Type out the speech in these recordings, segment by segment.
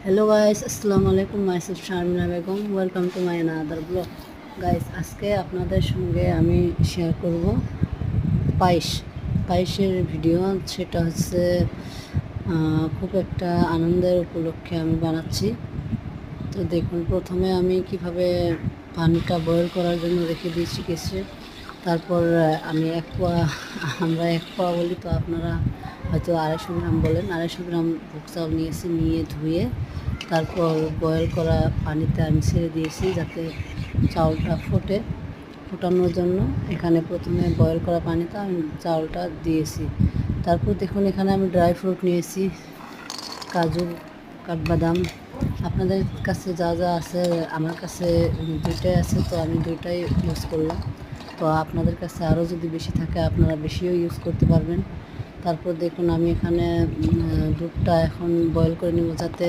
Hello guys, আসসালামু আলাইকুম। Myself Sharmina Begum. Welcome to my another blog. Guys, আজকে আপনাদের সঙ্গে আমি শেয়ার করব পায়েস পায়েসের ভিডিও। সেটা হচ্ছে খুব একটা আনন্দের উপলক্ষে আমি বানাচ্ছি। তো দেখুন, প্রথমে আমি কিভাবে পানিটা বয়েল করার জন্য রেখে দিয়েছি কিছু। তারপর আমি আমরা 1 পোয়া বলি, তো আপনারা হয়তো 250 গ্রাম বলেন। 250 গ্রাম ভোগ চাল নিয়েছি, নিয়ে ধুয়ে তারপর বয়েল করা পানিতে আমি ছেড়ে দিয়েছি যাতে চাউলটা ফোটানোর জন্য। এখানে প্রথমে বয়েল করা পানিতে আমি চাউলটা দিয়েছি। তারপর দেখুন, এখানে আমি ড্রাই ফ্রুট নিয়েছি, কাজু, কাঠবাদাম। আপনাদের কাছে যা যা আছে, আমার কাছে দুইটাই আছে, তো আমি দুইটাই ইউজ করলাম। তো আপনাদের কাছে আরও যদি বেশি থাকে আপনারা বেশিও ইউজ করতে পারবেন। তারপর দেখুন, আমি এখানে দুধটা এখন বয়েল করে নেব যাতে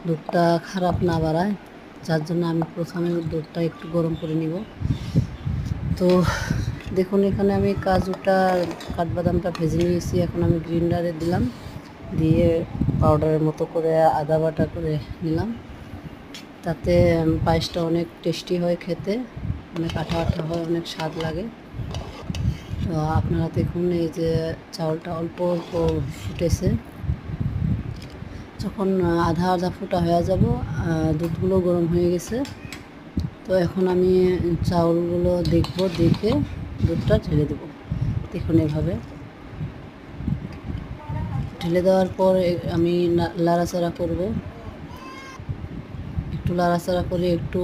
দুধটা খারাপ না বাড়ায়, যার জন্য আমি প্রথমে দুধটা একটু গরম করে নিব। তো দেখুন, এখানে আমি কাজুটা, কাঠবাদামটা ভেজে নিয়েছি। এখন আমি গ্রাইন্ডারে দিলাম, দিয়ে পাউডারের মতো করে আদা বাটা করে নিলাম। তাতে পায়েসটা অনেক টেস্টি হয় খেতে, অনেক আঠা আঠা হয়, অনেক স্বাদ লাগে। তো আপনারা দেখুন, এই যে চাউলটা অল্প অল্প ফুটেছে। যখন আধা আধা ফুটা হয়ে যাব, দুধগুলো গরম হয়ে গেছে। তো এখন আমি চাউলগুলো দেখে দুধটা ঢেলে দেবো। দেখুন, এভাবে ঢেলে দেওয়ার পর আমি লাড়াচাড়া করব। একটু লাড়াচাড়া করে একটু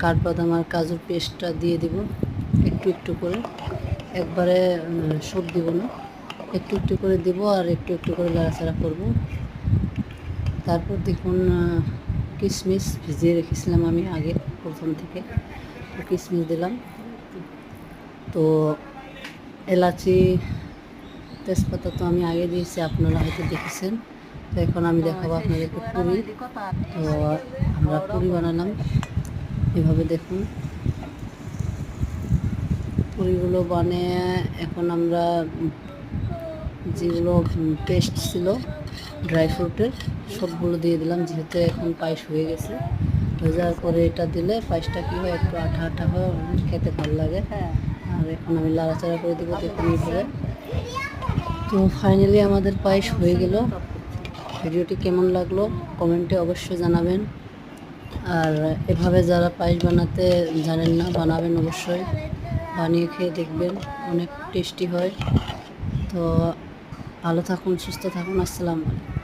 কাঠবাদাম আর কাজুর পেস্টটা দিয়ে দেব একটু একটু করে। একবারে সব দিব না, একটু একটু করে দেব আর একটু একটু করে লাড়াচাড়া করব। তারপর দেখুন, কিশমিশ ভিজিয়ে রেখেছিলাম আমি আগে প্রথম থেকে, তো কিশমিশ দিলাম। তো এলাচি, তেজপাতা তো আমি আগে দিয়েছি, আপনারা হয়তো দেখেছেন। তো এখন আমি দেখাবো আপনাদেরকে পুরি। তো আমরা পুরি বানালাম এভাবে, দেখুন পুরিগুলো বানিয়ে এখন আমরা যেগুলো পেস্ট ছিল ড্রাই ফ্রুটের সবগুলো দিয়ে দিলাম, যেহেতু এখন পায়েস হয়ে গেছে। হয়ে যাওয়ার পরে এটা দিলে পায়েসটা কী হয়, একটু আঠা আঠা হয়, খেতে ভালো লাগে। আর এখন আমি লাড়াচাড়া করে দেবো, দেখুন এইভাবে। তো ফাইনালি আমাদের পায়েস হয়ে গেল। ভিডিওটি কেমন লাগলো কমেন্টে অবশ্যই জানাবেন। আর এভাবে যারা পায়েস বানাতে জানেন না, বানাবেন অবশ্যই, বানিয়ে খেয়ে দেখবেন, অনেক টেস্টি হয়। তো ভালো থাকুন, সুস্থ থাকুন। আসসালামু আলাইকুম।